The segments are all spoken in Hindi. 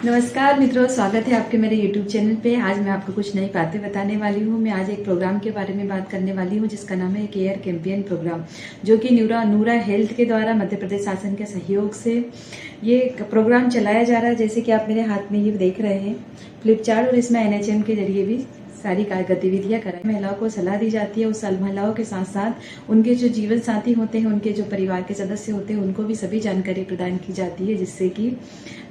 नमस्कार मित्रों, स्वागत है आपके मेरे YouTube चैनल पे। आज मैं आपको कुछ नई बातें बताने वाली हूँ। मैं आज एक प्रोग्राम के बारे में बात करने वाली हूँ जिसका नाम है केयर कैंपेन प्रोग्राम, जो कि नूरा हेल्थ के द्वारा मध्य प्रदेश शासन के सहयोग से ये प्रोग्राम चलाया जा रहा है। जैसे कि आप मेरे हाथ में ये देख रहे हैं फ्लिपचार्ट, और इसमें NHM के जरिए भी सारी गतिविधियां कराई। महिलाओं को सलाह दी जाती है। उस महिलाओं के साथ साथ उनके जो जीवन साथी होते हैं, उनके जो परिवार के सदस्य होते हैं, उनको भी सभी जानकारी प्रदान की जाती है, जिससे कि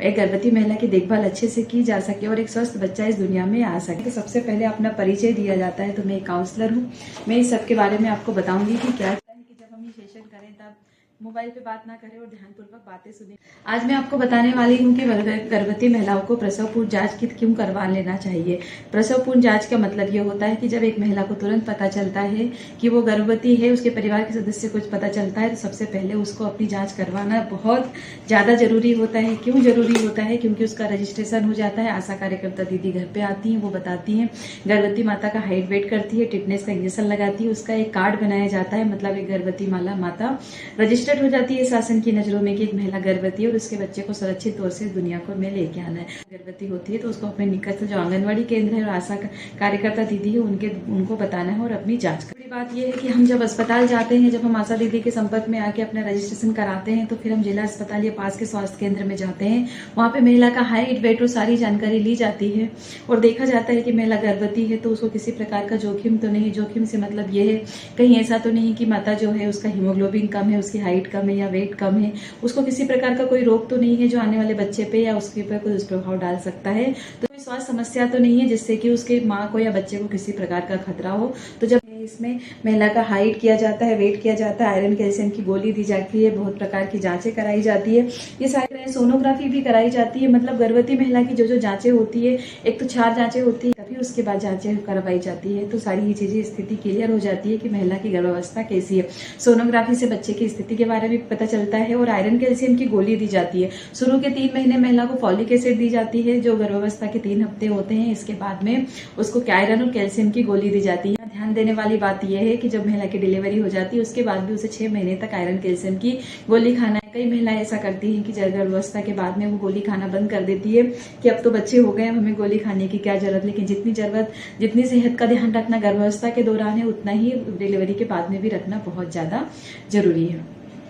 एक गर्भवती महिला की देखभाल अच्छे से की जा सके और एक स्वस्थ बच्चा इस दुनिया में आ सके। तो सबसे पहले अपना परिचय दिया जाता है। तो मैं एक काउंसलर हूँ। मैं इस सब के बारे में आपको बताऊंगी कि क्या है कि जब हम ये सेशन करें तब मोबाइल पे बात ना करें और ध्यानपूर्वक बातें सुने। आज मैं आपको बताने वाली हूँ कि गर्भवती महिलाओं को प्रसव पूर्व जांच क्यों करवा लेना चाहिए। प्रसव पूर्व जांच का मतलब ये होता है कि जब एक महिला को तुरंत पता चलता है कि वो गर्भवती है, उसके परिवार के सदस्य को पता चलता है, तो सबसे पहले उसको अपनी जांच करवाना बहुत ज्यादा जरूरी होता है। क्यों जरूरी होता है? क्योंकि उसका रजिस्ट्रेशन हो जाता है। आशा कार्यकर्ता दीदी घर पे आती है, वो बताती है, गर्भवती माता का हाइट वेट करती है, टिटनेस का इंजेक्शन लगाती है, उसका एक कार्ड बनाया जाता है। मतलब एक गर्भवती माता रजिस्टर्ड हो जाती है शासन की नजरों में कि एक महिला गर्भवती है और उसके बच्चे को सुरक्षित तौर से दुनिया को में लेके आना है। गर्भवती होती है तो उसको अपने निकट से जो आंगनवाड़ी केंद्र है और आशा कार्यकर्ता दीदी है उनको बताना है और अपनी जांच करनी। बात यह है कि हम जब अस्पताल जाते हैं, जब हम आशा दीदी के संपर्क में आके अपना रजिस्ट्रेशन कराते हैं, तो फिर हम जिला अस्पताल या पास के स्वास्थ्य केंद्र में जाते हैं। वहां पे महिला का हाइट वेट और सारी जानकारी ली जाती है और देखा जाता है कि महिला गर्भवती है तो उसको किसी प्रकार का जोखिम तो नहीं। जोखिम से मतलब ये है कहीं ऐसा तो नहीं कि माता जो है उसका हीमोग्लोबिन कम है, उसकी हाइट कम है या वेट कम है, उसको किसी प्रकार का कोई रोग तो नहीं है जो आने वाले बच्चे पे या उसके ऊपर कोई दुष्प्रभाव डाल सकता है। तो कोई स्वास्थ्य समस्या तो नहीं है जिससे कि उसके माँ को या बच्चे को किसी प्रकार का खतरा हो। तो जब इसमें महिला का हाइट किया जाता है, वेट किया जाता है, आयरन कैल्शियम की गोली दी जाती है, बहुत प्रकार की जांचें कराई जाती है। ये सारी सोनोग्राफी भी कराई जाती है। मतलब गर्भवती महिला की जो जांचें होती है, एक तो 4 जांचें होती है, तभी उसके बाद जांचें करवाई जाती है। तो सारी ये चीजें स्थिति क्लियर हो जाती है कि महिला की गर्भावस्था कैसी है। सोनोग्राफी से बच्चे की स्थिति के बारे में पता चलता है और आयरन कैल्शियम की गोली दी जाती है। शुरू के 3 महीने महिला को फॉलिक एसिड दी जाती है जो गर्भावस्था के 3 हफ्ते होते हैं। इसके बाद में उसको आयरन और कैल्शियम की गोली दी जाती है। ध्यान देने वाली बात यह है कि जब महिला की डिलीवरी हो जाती है उसके बाद भी उसे 6 महीने तक आयरन कैल्शियम की गोली खाना है। कई महिलाएं ऐसा करती हैं कि गर्भावस्था के बाद में वो गोली खाना बंद कर देती है कि अब तो बच्चे हो गए, हमें गोली खाने की क्या जरूरत। लेकिन जितनी सेहत का ध्यान रखना गर्भावस्था के दौरान है, उतना ही डिलीवरी के बाद में भी रखना बहुत ज्यादा जरूरी है।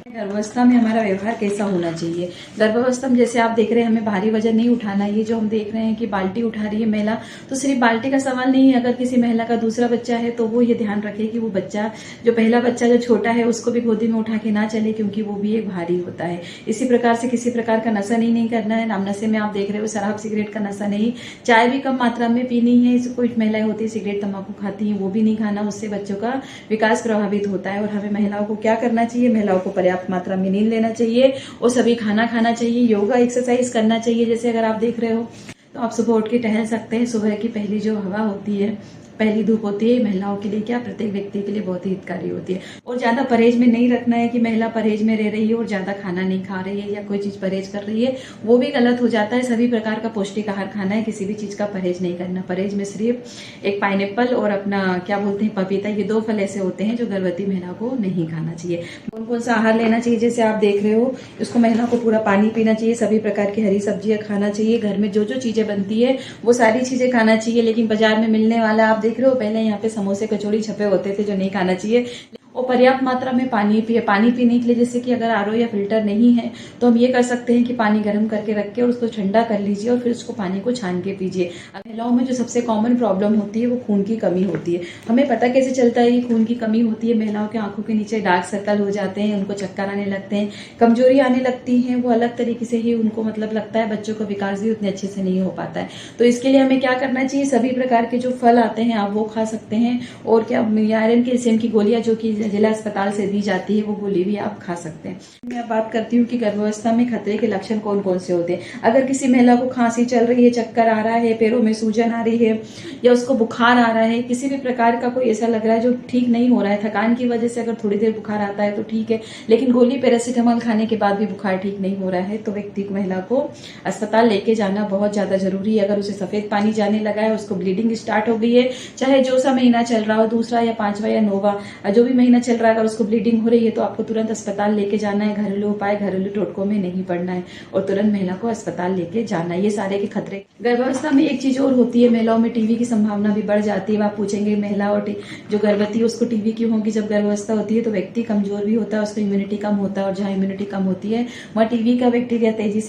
गर्भावस्था में हमारा व्यवहार कैसा होना चाहिए? गर्भावस्था में जैसे आप देख रहे हैं, हमें भारी वजन नहीं उठाना। ये जो हम देख रहे हैं कि बाल्टी उठा रही है महिला, तो सिर्फ बाल्टी का सवाल नहीं है। अगर किसी महिला का दूसरा बच्चा है तो वो ये ध्यान रखे कि वो बच्चा जो पहला बच्चा जो छोटा है उसको भी गोदी में उठा के ना चले, क्योंकि वो भी एक भारी होता है। इसी प्रकार से किसी प्रकार का नशा नहीं करना है। नाम नशे में आप देख रहे हो शराब सिगरेट का नशा नहीं, चाय भी कम मात्रा में पीनी है। कुछ महिलाएं होती है सिगरेट तंबाकू खाती हैं, वो भी नहीं खाना, उससे बच्चों का विकास प्रभावित होता है। और हमें महिलाओं को क्या करना चाहिए? महिलाओं को पर्याप्त मात्रा में नींद लेना चाहिए और सभी खाना खाना चाहिए, योगा एक्सरसाइज करना चाहिए। जैसे अगर आप देख रहे हो तो आप सुबह उठ के टहल सकते हैं। सुबह की पहली जो हवा होती है, पहली धूप होती है, महिलाओं के लिए क्या प्रत्येक व्यक्ति के लिए बहुत ही हितकारी होती है। और ज्यादा परहेज में नहीं रखना है कि महिला परहेज में रह रही है और ज्यादा खाना नहीं खा रही है या कोई चीज परहेज कर रही है, वो भी गलत हो जाता है। सभी प्रकार का पौष्टिक आहार खाना है, किसी भी चीज का परहेज नहीं करना। परहेज में सिर्फ एक पाइनएप्पल और अपना क्या बोलते हैं पपीता, ये 2 फल ऐसे होते हैं जो गर्भवती महिला को नहीं खाना चाहिए। कौन कौन सा आहार लेना चाहिए? जैसे आप देख रहे हो, उसको महिला को पूरा पानी पीना चाहिए, सभी प्रकार की हरी सब्जियां खाना चाहिए, घर में जो चीजें बनती है वो सारी चीजें खाना चाहिए। लेकिन बाजार में मिलने वाला आप देख रहे हो, पहले यहाँ पे समोसे कचौड़ी छपे होते थे जो नहीं खाना चाहिए। और पर्याप्त मात्रा में पानी पिए। पानी पीने के लिए जैसे कि अगर आरओ या फिल्टर नहीं है तो हम ये कर सकते हैं कि पानी गर्म करके रख के और उसको ठंडा कर लीजिए और फिर उसको पानी को छान के पीजिए। महिलाओं में जो सबसे कॉमन प्रॉब्लम होती है वो खून की कमी होती है। हमें पता कैसे चलता है कि खून की कमी होती है? महिलाओं के आंखों के नीचे डार्क सर्कल हो जाते हैं, उनको चक्कर आने लगते हैं, कमजोरी आने लगती है, वो अलग तरीके से ही उनको मतलब लगता है, बच्चों का विकास भी उतने अच्छे से नहीं हो पाता है। तो इसके लिए हमें क्या करना चाहिए? सभी प्रकार के जो फल आते हैं आप वो खा सकते हैं। और क्या आयरन कैल्शियम की गोलियां जो कि जिला अस्पताल से दी जाती है वो गोली भी आप खा सकते हैं। मैं बात करती हूँ कि गर्भावस्था में खतरे के लक्षण कौन कौन से होते हैं। अगर किसी महिला को खांसी चल रही है, चक्कर आ रहा है, पैरों में सूजन आ रही है या उसको बुखार आ रहा है, किसी भी प्रकार का कोई ऐसा लग रहा है जो ठीक नहीं हो रहा है, थकान की वजह से अगर थोड़ी देर बुखार आता है तो ठीक है, लेकिन गोली पैरासीटामोल खाने के बाद भी बुखार ठीक नहीं हो रहा है, तो व्यक्ति को महिला को अस्पताल लेके जाना बहुत ज्यादा जरूरी है। अगर उसे सफेद पानी जाने लगा है, उसको ब्लीडिंग स्टार्ट हो गई है, चाहे जो सा महीना चल रहा हो, दूसरा या 5वां या 9वां जो भी महीना न चल रहा है, अगर उसको ब्लीडिंग हो रही है तो आपको तुरंत अस्पताल लेके जाना है। घरेलू उपाय, घरेलू टोटकों में नहीं पड़ना है और तुरंत महिला को अस्पताल लेके जाना है। ये सारे के खतरे। गर्भावस्था में एक चीज और होती है, महिलाओं में टीबी की संभावना भी बढ़ जाती है। आप पूछेंगे महिला और जो गर्भवती है उसको टीबी क्यों होगी? जब गर्भावस्था होती है तो व्यक्ति कमजोर भी होता है, उसको इम्यूनिटी कम होता है, और जहाँ इम्यूनिटी कम होती है वहाँ टीबी का बैक्टीरिया तेजी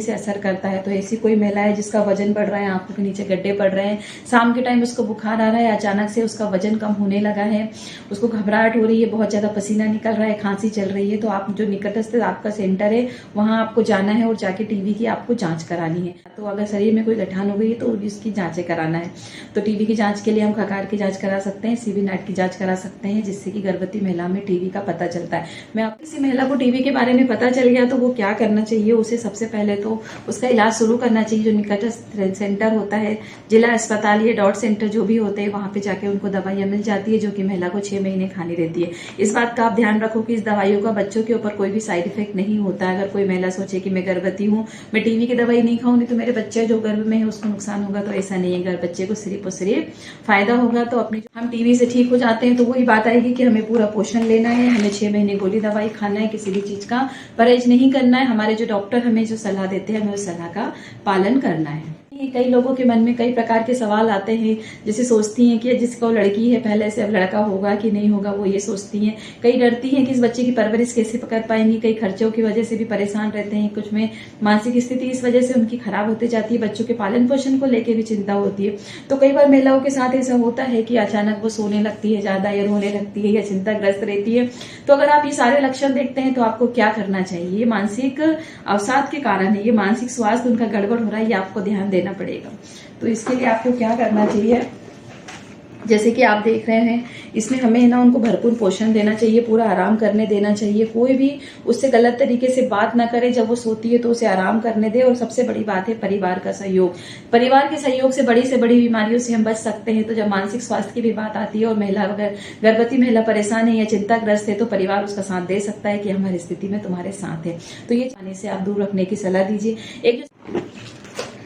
से असर करता है। तो ऐसी कोई महिला है जिसका वजन बढ़ रहा है, आंखों के नीचे गड्ढे पड़ रहे हैं, शाम के टाइम उसको बुखार आ रहा है, अचानक से उसका वजन कम होने लगा है, उसको घबराहट हो रही है, बहुत ज्यादा पसीना निकल रहा है, खांसी चल रही है, तो आप जो निकटस्थ आपका सेंटर है वहां आपको जाना है और जाके टीबी की आपको जांच करानी है। तो अगर शरीर में कोई गठान हो गई है तो इसकी जांचें कराना है। तो टीबी की जांच के लिए हम खकार की जांच करा सकते हैं, सीबी नाट की जांच करा सकते हैं, जिससे कि गर्भवती महिला में टीबी का पता चलता है। मैं आप किसी महिला को टीबी के बारे में पता चल गया तो वो क्या करना चाहिए? उसे सबसे पहले तो उसका इलाज शुरू करना चाहिए। जो निकटस्थ सेंटर होता है, जिला अस्पताल या डॉट सेंटर जो भी होते हैं, वहां पे जाके उनको दवाइयां मिल जाती है जो कि महिला को 6 महीने खानी रहती है। इस बात का आप ध्यान रखो कि इस दवाइयों का बच्चों के ऊपर कोई भी साइड इफेक्ट नहीं होता है। अगर कोई महिला सोचे कि मैं गर्भवती हूँ, मैं टीबी की दवाई नहीं खाऊंगी तो मेरे बच्चे जो गर्भ में है उसको नुकसान होगा, तो ऐसा नहीं है। अगर बच्चे को सिर्फ और सिर्फ फायदा होगा। तो अपनी हम टीबी से ठीक हो जाते हैं तो वही बात आएगी कि हमें पूरा पोषण लेना है, हमें 6 महीने गोली दवाई खाना है, किसी भी चीज का परहेज नहीं करना है। हमारे जो डॉक्टर हमें जो सलाह देते हैं हमें उस सलाह का पालन करना है। कई लोगों के मन में कई प्रकार के सवाल आते हैं, जैसे सोचती हैं कि जिसको लड़की है पहले से अब लड़का होगा कि नहीं होगा, वो ये सोचती हैं। कई डरती हैं कि इस बच्चे की परवरिश कैसे कर पाएंगी, कई खर्चों की वजह से भी परेशान रहते हैं, कुछ में मानसिक स्थिति इस वजह से उनकी खराब होती जाती है, बच्चों के पालन पोषण को लेकर भी चिंता होती है। तो कई बार महिलाओं के साथ ऐसा होता है कि अचानक वो सोने लगती है ज्यादा, या रोने लगती है, या चिंताग्रस्त रहती है। तो अगर आप ये सारे लक्षण देखते हैं तो आपको क्या करना चाहिए? ये मानसिक अवसाद के कारण है, ये मानसिक स्वास्थ्य उनका गड़बड़ हो रहा है, ये आपको ध्यान देना पड़ेगा। तो इसके लिए आपको क्या करना चाहिए? जैसे कि आप देख रहे हैं, इसमें हमें ना उनको भरपूर पोषण देना चाहिए, पूरा आराम करने देना चाहिए, कोई भी उससे गलत तरीके से बात ना करे। जब वो सोती है तो उसे आराम करने दे। और सबसे बड़ी बात है परिवार का सहयोग। परिवार के सहयोग से बड़ी बीमारियों से हम बच सकते हैं। तो जब मानसिक स्वास्थ्य की भी बात आती है और महिला अगर गर्भवती महिला परेशान है या चिंताग्रस्त है तो परिवार उसका साथ दे सकता है कि हम हर स्थिति में तुम्हारे साथ हैं। तो ये खाने से आप दूर रखने की सलाह दीजिए। एक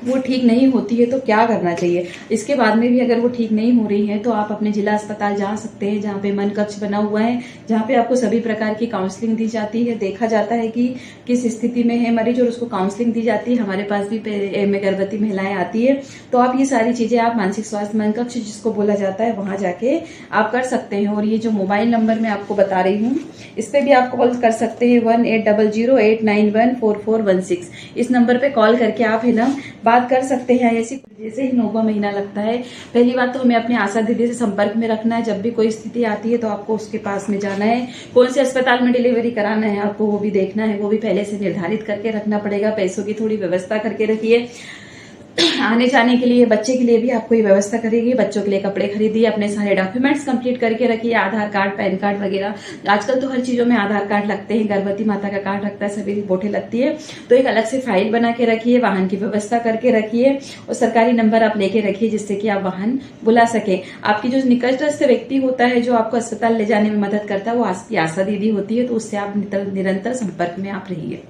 वो ठीक नहीं होती है तो क्या करना चाहिए? इसके बाद में भी अगर वो ठीक नहीं हो रही है तो आप अपने जिला अस्पताल जा सकते हैं, जहाँ पे मन कक्ष बना हुआ है, जहाँ पे आपको सभी प्रकार की काउंसलिंग दी जाती है, देखा जाता है कि किस स्थिति में है मरीज और उसको काउंसलिंग दी जाती है। हमारे पास भी गर्भवती महिलाएं आती है। तो आप ये सारी चीजें आप मानसिक स्वास्थ्य मन कक्ष जिसको बोला जाता है वहां जाके आप कर सकते हैं। और ये जो मोबाइल नंबर मैं आपको बता रही हूँ इस पे भी आप कॉल कर सकते हैं, 1800-891-4416। इस नंबर पे कॉल करके आप है ना बात कर सकते हैं। ऐसी जैसे ही 9वां महीना लगता है, पहली बात तो हमें अपने आशा दीदी से संपर्क में रखना है। जब भी कोई स्थिति आती है तो आपको उसके पास में जाना है। कौन से अस्पताल में डिलीवरी कराना है आपको वो भी देखना है, वो भी पहले से निर्धारित करके रखना पड़ेगा। पैसों की थोड़ी व्यवस्था करके रखिए। आने जाने के लिए बच्चे के लिए भी आपको ये व्यवस्था करेगी। बच्चों के लिए कपड़े खरीदिए, अपने सारे डॉक्यूमेंट्स कंप्लीट करके रखिए, आधार कार्ड, पैन कार्ड वगैरह। आजकल तो हर चीजों में आधार कार्ड लगते हैं, गर्भवती माता का कार्ड लगता है, सभी रिपोर्टें लगती है। तो एक अलग से फाइल बना के रखिए, वाहन की व्यवस्था करके रखिए और सरकारी नंबर आप लेके रखिए जिससे कि आप वाहन बुला सके। आपकी जो निकटस्थ व्यक्ति होता है जो आपको अस्पताल ले जाने में मदद करता है वो आपकी आशा दीदी होती है। तो उससे आप निरंतर संपर्क में आप रहिए।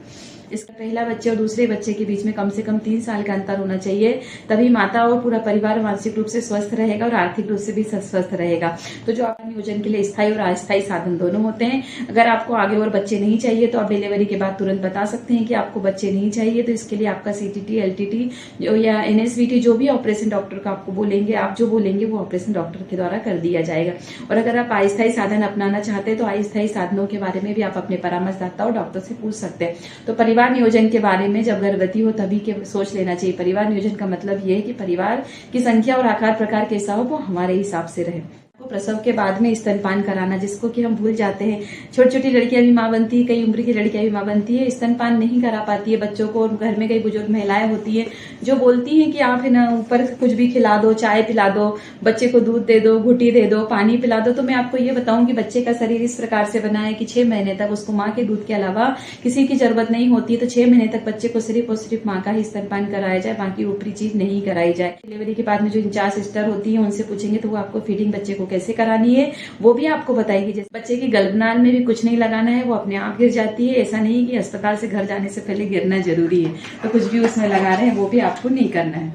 इसका पहला बच्चे और दूसरे बच्चे के बीच में कम से कम 3 साल का अंतर होना चाहिए, तभी माता और पूरा परिवार मानसिक रूप से स्वस्थ रहेगा और आर्थिक रूप से भी स्वस्थ रहेगा। तो जो आपका नियोजन के लिए स्थायी और अस्थायी साधन दोनों होते हैं। अगर आपको आगे और बच्चे नहीं चाहिए तो आप डिलीवरी के बाद तुरंत बता सकते हैं कि आपको बच्चे नहीं चाहिए। तो इसके लिए आपका CTT, LTT या NSVT जो भी ऑपरेशन डॉक्टर का आपको बोलेंगे, आप जो बोलेंगे वो ऑपरेशन डॉक्टर के द्वारा कर दिया जाएगा। और अगर आप अस्थायी साधन अपनाना चाहते हैं तो अस्थायी साधनों के बारे में भी आप अपने परामर्शदाता और डॉक्टर से पूछ सकते हैं। तो परिवार नियोजन के बारे में जब गर्भवती हो तभी के सोच लेना चाहिए। परिवार नियोजन का मतलब ये है कि परिवार की संख्या और आकार प्रकार कैसा हो वो हमारे हिसाब से रहे। प्रसव के बाद में स्तनपान कराना, जिसको कि हम भूल जाते हैं। छोटी छोटी लड़कियां भी मां बनती है, कई उम्र की लड़कियां भी मां बनती है, स्तनपान नहीं करा पाती है बच्चों को। और घर में कई बुजुर्ग महिलाएं होती है जो बोलती हैं कि आप है ना ऊपर कुछ भी खिला दो, चाय पिला दो, बच्चे को दूध दे दो, घुटी दे दो, पानी पिला दो। तो मैं आपको ये बताऊं कि बच्चे का शरीर इस प्रकार से बना है कि 6 महीने तक उसको माँ के दूध के अलावा किसी की जरूरत नहीं होती है। तो 6 महीने तक बच्चे को सिर्फ और सिर्फ माँ का ही स्तनपान कराया जाए, बाकी ऊपरी चीज नहीं कराई जाए। डिलीवरी के बाद में जो इंचार्ज सिस्टर होती है उनसे पूछेंगे तो वो आपको फीडिंग बच्चे को कैसे करानी है वो भी आपको बताएगी। जैसे बच्चे की गर्भनाल में भी कुछ नहीं लगाना है, वो अपने आप गिर जाती है। ऐसा नहीं कि अस्पताल से घर जाने से पहले गिरना जरूरी है, तो कुछ भी उसमें लगा रहे हैं वो भी आपको नहीं करना है।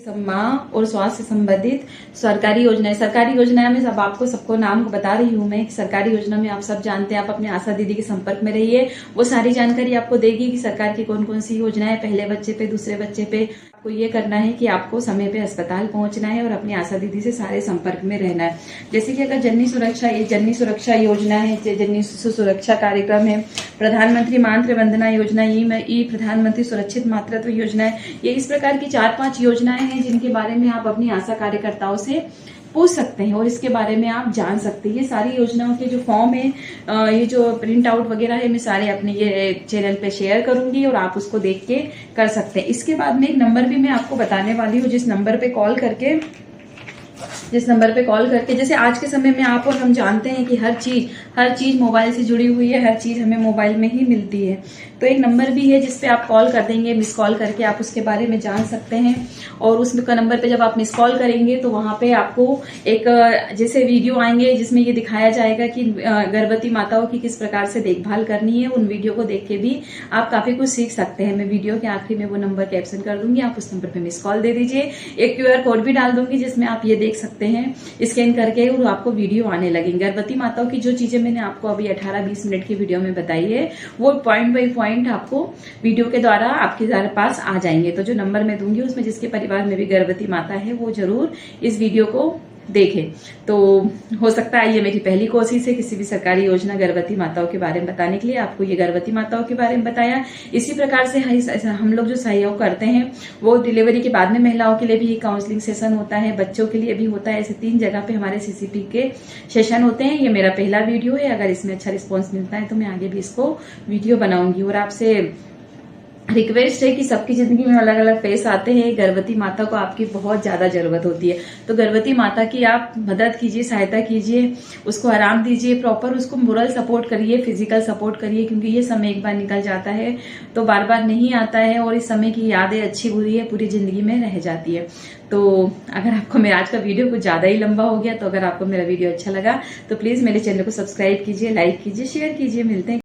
माँ और स्वास्थ्य से संबंधित सरकारी योजनाएं में सब आपको सबको नाम बता रही हूँ मैं कि सरकारी योजना में आप सब जानते हैं। आप अपने आशा दीदी के संपर्क में रहिए, वो सारी जानकारी आपको देगी कि सरकार की कौन कौन सी योजनाएं, पहले बच्चे पे, दूसरे बच्चे पे। आपको ये करना है कि आपको समय पे अस्पताल पहुंचना है और अपनी आशा दीदी से सारे संपर्क में रहना है। जैसे कि अगर जननी सुरक्षा योजना है, जननी शिशु सुरक्षा कार्यक्रम है, प्रधानमंत्री मातृ वंदना योजना, ई प्रधानमंत्री सुरक्षित मातृत्व योजना है, ये इस प्रकार की 4-5 योजनाएं हैं जिनके बारे में आप अपनी आशा कार्यकर्ताओं से पूछ सकते हैं और इसके बारे में आप जान सकते हैं। ये सारी योजनाओं के जो फॉर्म है, ये जो प्रिंट आउट वगैरह है, मैं सारे अपने ये चैनल पे शेयर करूंगी और आप उसको देख के कर सकते हैं। इसके बाद में एक नंबर भी मैं आपको बताने वाली हूँ, जिस नंबर पे कॉल करके जैसे आज के समय में आप और हम जानते हैं कि हर चीज मोबाइल से जुड़ी हुई है, हर चीज हमें मोबाइल में ही मिलती है। तो एक नंबर भी है जिस पे आप कॉल कर देंगे, मिस कॉल करके आप उसके बारे में जान सकते हैं। और उस नंबर पे जब आप मिस कॉल करेंगे तो वहां पे आपको एक जैसे वीडियो आएंगे जिसमें ये दिखाया जाएगा कि गर्भवती माताओं की किस प्रकार से देखभाल करनी है। उन वीडियो को देख के भी आप काफी कुछ सीख सकते हैं। मैं वीडियो के आखिरी में वो नंबर कैप्शन कर दूंगी, आप उस नंबर पे मिस कॉल दे दीजिए। एक QR कोड भी डाल दूंगी जिसमें आप ये देख सकते हैं स्कैन करके और आपको वीडियो आने लगेंगे। गर्भवती माताओं की जो चीजें मैंने आपको अभी 18-20 मिनट की वीडियो में बताई है, वो पॉइंट बाई पॉइंट आपको वीडियो के द्वारा आपके पास आ जाएंगे। तो जो नंबर मैं दूंगी उसमें जिसके परिवार में भी गर्भवती माता है वो जरूर इस वीडियो को देखें। तो हो सकता है ये मेरी पहली कोशिश है किसी भी सरकारी योजना गर्भवती माताओं के बारे में बताने के लिए। आपको ये गर्भवती माताओं के बारे में बताया। इसी प्रकार से हम लोग जो सहयोग करते हैं वो डिलीवरी के बाद में महिलाओं के लिए भी काउंसलिंग सेशन होता है, बच्चों के लिए भी होता है। ऐसे 3 जगह पे हमारे CCP के सेशन होते हैं। ये मेरा पहला वीडियो है। अगर इसमें अच्छा रिस्पॉन्स मिलता है तो मैं आगे भी इसको वीडियो बनाऊंगी। और आपसे रिक्वेस्ट है कि सबकी जिंदगी में अलग अलग फेस आते हैं। गर्भवती माता को आपकी बहुत ज्यादा जरूरत होती है, तो गर्भवती माता की आप मदद कीजिए, सहायता कीजिए, उसको आराम दीजिए, प्रॉपर उसको मोरल सपोर्ट करिए, फिजिकल सपोर्ट करिए, क्योंकि ये समय एक बार निकल जाता है तो बार बार नहीं आता है और इस समय की यादें अच्छी बुरी है पूरी जिंदगी में रह जाती है। तो अगर आपको मेरा आज का वीडियो कुछ ज्यादा ही लंबा हो गया, तो अगर आपको मेरा वीडियो अच्छा लगा तो प्लीज मेरे चैनल को सब्सक्राइब कीजिए, लाइक कीजिए, शेयर कीजिए। मिलते हैं